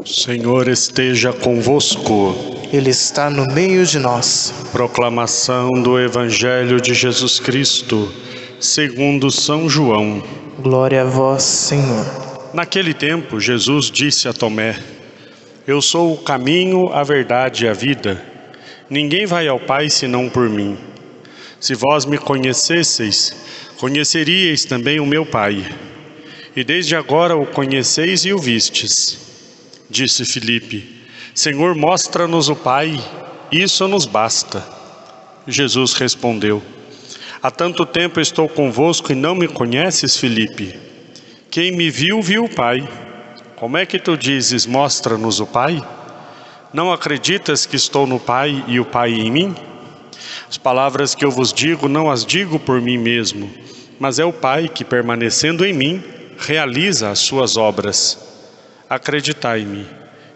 O Senhor esteja convosco. Ele está no meio de nós. Proclamação do Evangelho de Jesus Cristo, segundo São João. Glória a vós, Senhor. Naquele tempo, Jesus disse a Tomé: Eu sou o caminho, a verdade e a vida. Ninguém vai ao Pai senão por mim. Se vós me conhecesseis, conheceríeis também o meu Pai. E desde agora o conheceis e o vistes. Disse Filipe: Senhor, mostra-nos o Pai, isso nos basta. Jesus respondeu: Há tanto tempo estou convosco e não me conheces, Filipe? Quem me viu, viu o Pai. Como é que tu dizes, mostra-nos o Pai? Não acreditas que estou no Pai e o Pai em mim? As palavras que eu vos digo, não as digo por mim mesmo, mas é o Pai que, permanecendo em mim, realiza as suas obras. Acreditai-me,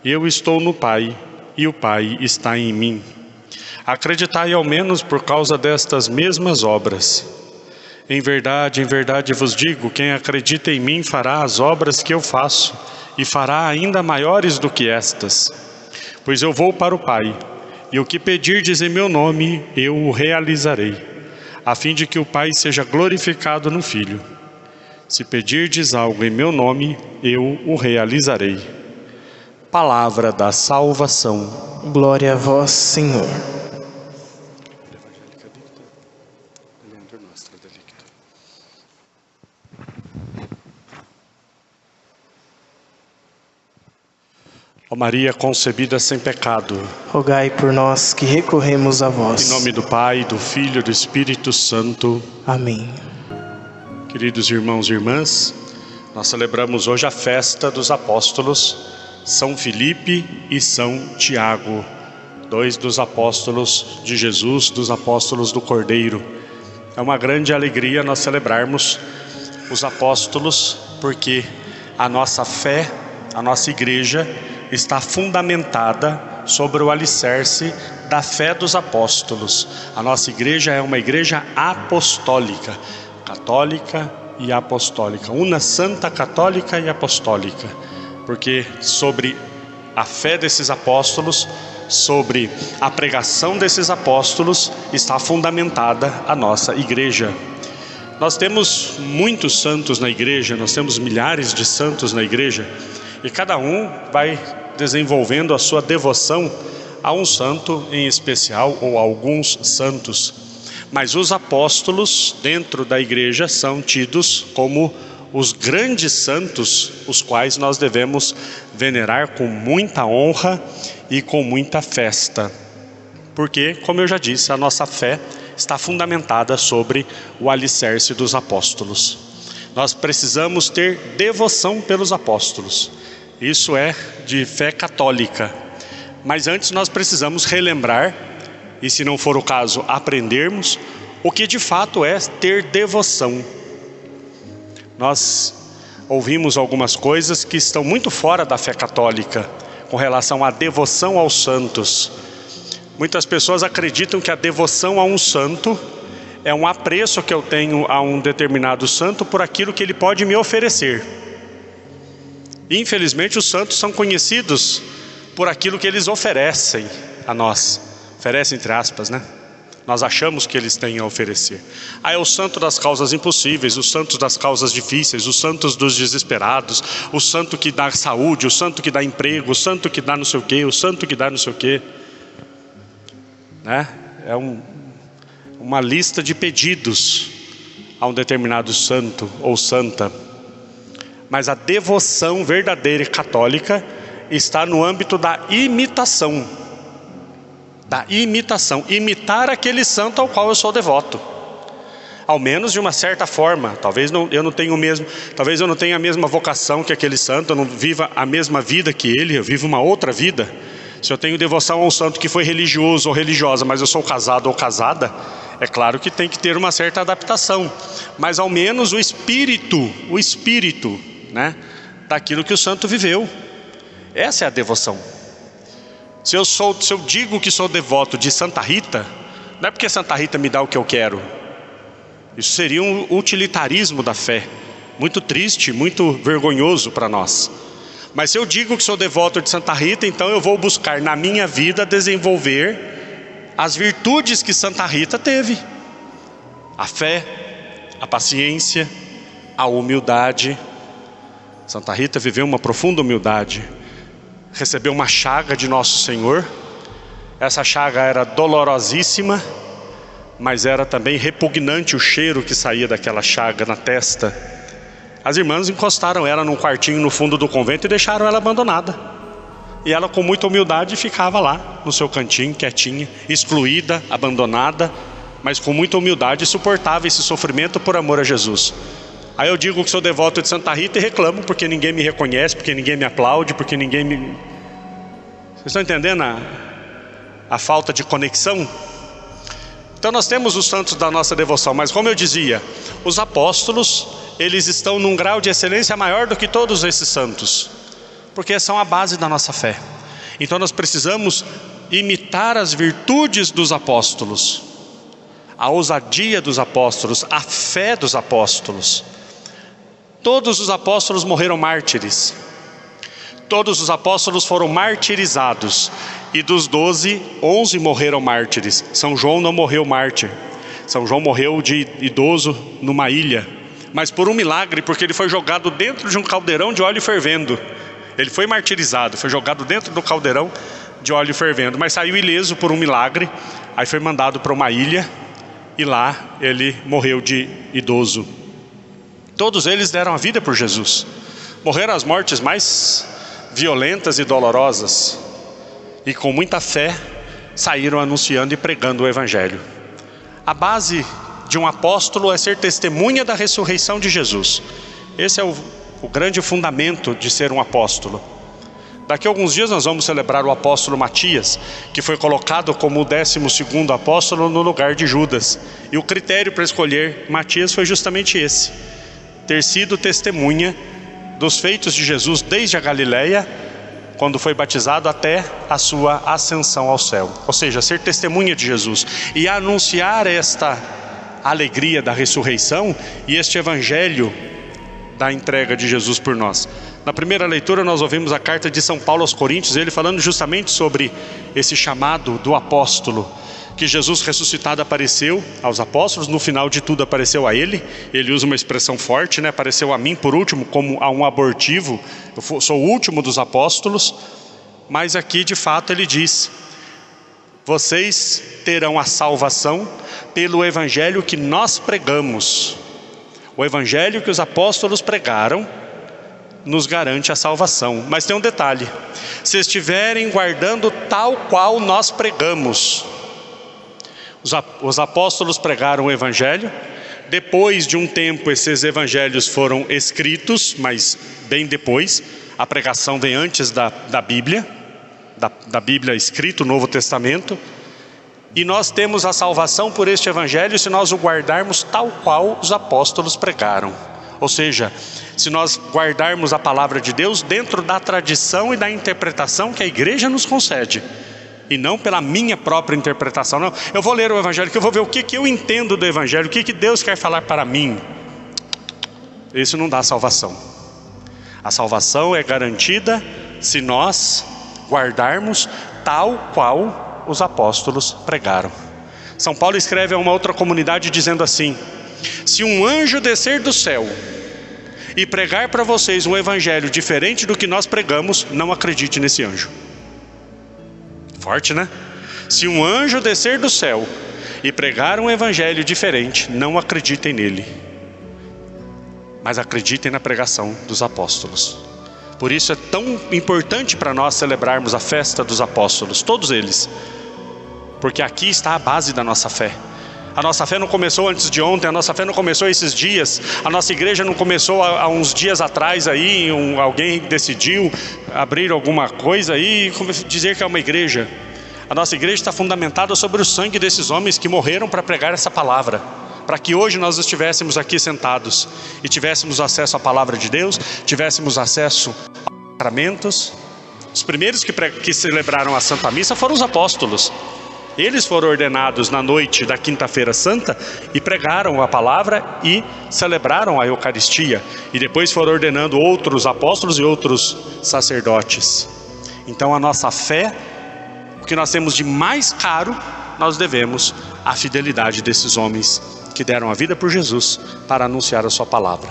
eu estou no Pai e o Pai está em mim. Acreditai ao menos por causa destas mesmas obras. Em verdade vos digo, quem acredita em mim fará as obras que eu faço, e fará ainda maiores do que estas. Pois eu vou para o Pai, e o que pedirdes em meu nome, eu o realizarei, a fim de que o Pai seja glorificado no Filho. Se pedirdes algo em meu nome, eu o realizarei. Palavra da salvação. Glória a vós, Senhor. Ó Maria concebida sem pecado, Rogai por nós que recorremos a vós. em nome do Pai, do Filho e do Espírito Santo. Amém. Queridos irmãos e irmãs, nós celebramos hoje a festa dos apóstolos São Filipe e São Tiago, dois dos apóstolos de Jesus, dos apóstolos do Cordeiro. É uma grande alegria nós celebrarmos os apóstolos, porque a nossa fé, a nossa igreja, está fundamentada sobre o alicerce da fé dos apóstolos. A nossa igreja é uma igreja apostólica, católica e apostólica, una santa católica e apostólica, porque sobre a fé desses apóstolos, sobre a pregação desses apóstolos, está fundamentada a nossa igreja. Nós temos muitos santos na igreja, nós temos milhares de santos na igreja, e cada um vai desenvolvendo a sua devoção a um santo em especial, ou a alguns santos. Mas os apóstolos dentro da igreja são tidos como os grandes santos, os quais nós devemos venerar com muita honra e com muita festa. Porque, como eu já disse, a nossa fé está fundamentada sobre o alicerce dos apóstolos. Nós precisamos ter devoção pelos apóstolos. Isso é de fé católica. Mas antes nós precisamos relembrar, e se não for o caso, aprendermos o que de fato é ter devoção. Nós ouvimos algumas coisas que estão muito fora da fé católica, com relação à devoção aos santos. Muitas pessoas acreditam que a devoção a um santo é um apreço que eu tenho a um determinado santo por aquilo que ele pode me oferecer. Infelizmente os santos são conhecidos por aquilo que eles oferecem a nós. Oferecem entre aspas, né? Nós achamos que eles têm a oferecer. É o santo das causas impossíveis, os santos das causas difíceis, os santos dos desesperados, o santo que dá saúde, o santo que dá emprego, o santo que dá não sei o quê, o santo que dá não sei o quê. Né? É uma lista de pedidos a um determinado santo ou santa. Mas a devoção verdadeira e católica está no âmbito da imitação. Imitar aquele santo ao qual eu sou devoto, ao menos de uma certa forma. Talvez eu não tenha a mesma vocação que aquele santo, eu não viva a mesma vida que ele, eu vivo uma outra vida. Se eu tenho devoção a um santo que foi religioso ou religiosa, mas eu sou casado ou casada, é claro que tem que ter uma certa adaptação, mas ao menos o espírito, né, daquilo que o santo viveu. Essa é a devoção. Se eu digo que sou devoto de Santa Rita, não é porque Santa Rita me dá o que eu quero. Isso seria um utilitarismo da fé, muito triste, muito vergonhoso para nós. Mas se eu digo que sou devoto de Santa Rita, então eu vou buscar na minha vida desenvolver as virtudes que Santa Rita teve: a fé, a paciência, a humildade. Santa Rita viveu uma profunda humildade, recebeu uma chaga de Nosso Senhor. Essa chaga era dolorosíssima, mas era também repugnante o cheiro que saía daquela chaga na testa. As irmãs encostaram ela num quartinho no fundo do convento e deixaram ela abandonada. E ela, com muita humildade, ficava lá no seu cantinho, quietinha, excluída, abandonada, mas com muita humildade suportava esse sofrimento por amor a Jesus. Aí eu digo que sou devoto de Santa Rita e reclamo porque ninguém me reconhece, porque ninguém me aplaude, porque ninguém me... Vocês estão entendendo a falta de conexão? Então nós temos os santos da nossa devoção, mas como eu dizia, os apóstolos, eles estão num grau de excelência maior do que todos esses santos, porque são a base da nossa fé. Então nós precisamos imitar as virtudes dos apóstolos, a ousadia dos apóstolos, a fé dos apóstolos. Todos os apóstolos morreram mártires. Todos os apóstolos foram martirizados. E dos 12, 11 morreram mártires. São João não morreu mártir. São João morreu de idoso numa ilha. Mas por um milagre, porque ele foi jogado dentro de um caldeirão de óleo fervendo. Ele foi martirizado, foi jogado dentro do caldeirão de óleo fervendo. Mas saiu ileso por um milagre. Aí foi mandado para uma ilha. E lá ele morreu de idoso. Todos eles deram a vida por Jesus. Morreram as mortes mais violentas e dolorosas. E com muita fé saíram anunciando e pregando o Evangelho. A base de um apóstolo é ser testemunha da ressurreição de Jesus. Esse é o grande fundamento de ser um apóstolo. Daqui a alguns dias nós vamos celebrar o apóstolo Matias, que foi colocado como o 12º apóstolo no lugar de Judas. E o critério para escolher Matias foi justamente esse: ter sido testemunha dos feitos de Jesus desde a Galileia, quando foi batizado, até a sua ascensão ao céu. Ou seja, ser testemunha de Jesus e anunciar esta alegria da ressurreição e este evangelho da entrega de Jesus por nós. Na primeira leitura nós ouvimos a carta de São Paulo aos Coríntios, ele falando justamente sobre esse chamado do apóstolo, que Jesus ressuscitado apareceu aos apóstolos, no final de tudo apareceu a ele. Ele usa uma expressão forte, né? Apareceu a mim por último, como a um abortivo. Eu sou o último dos apóstolos. Mas aqui de fato ele diz: vocês terão a salvação pelo evangelho que nós pregamos. O evangelho que os apóstolos pregaram nos garante a salvação. Mas tem um detalhe: se estiverem guardando tal qual nós pregamos. Os apóstolos pregaram o evangelho. Depois de um tempo esses evangelhos foram escritos, mas bem depois. A pregação vem antes da Bíblia, da Bíblia escrita, o Novo Testamento. E nós temos a salvação por este evangelho se nós o guardarmos tal qual os apóstolos pregaram. Ou seja, se nós guardarmos a palavra de Deus dentro da tradição e da interpretação que a igreja nos concede, e não pela minha própria interpretação. Não, eu vou ler o evangelho, que eu vou ver o que eu entendo do evangelho, o que Deus quer falar para mim. Isso não dá salvação. A salvação é garantida se nós guardarmos tal qual os apóstolos pregaram. São Paulo escreve a uma outra comunidade dizendo assim: se um anjo descer do céu e pregar para vocês um evangelho diferente do que nós pregamos, não acredite nesse anjo. Forte, né? Se um anjo descer do céu e pregar um evangelho diferente, não acreditem nele, mas acreditem na pregação dos apóstolos. Por isso é tão importante para nós celebrarmos a festa dos apóstolos, todos eles, porque aqui está a base da nossa fé. A nossa fé não começou antes de ontem, a nossa fé não começou esses dias, a nossa igreja não começou há uns dias atrás aí, alguém decidiu abrir alguma coisa aí e dizer que é uma igreja. A nossa igreja está fundamentada sobre o sangue desses homens que morreram para pregar essa palavra, para que hoje nós estivéssemos aqui sentados e tivéssemos acesso à palavra de Deus, tivéssemos acesso aos sacramentos. Os primeiros que celebraram a Santa Missa foram os apóstolos. Eles foram ordenados na noite da quinta-feira santa e pregaram a palavra e celebraram a Eucaristia. E depois foram ordenando outros apóstolos e outros sacerdotes. Então a nossa fé, o que nós temos de mais caro, nós devemos à fidelidade desses homens que deram a vida por Jesus para anunciar a sua palavra.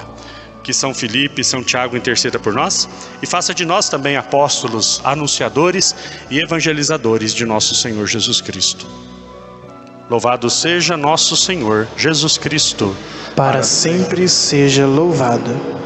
Que São Filipe e São Tiago interceda por nós e faça de nós também apóstolos, anunciadores e evangelizadores de nosso Senhor Jesus Cristo. Louvado seja nosso Senhor Jesus Cristo. Para sempre seja louvado.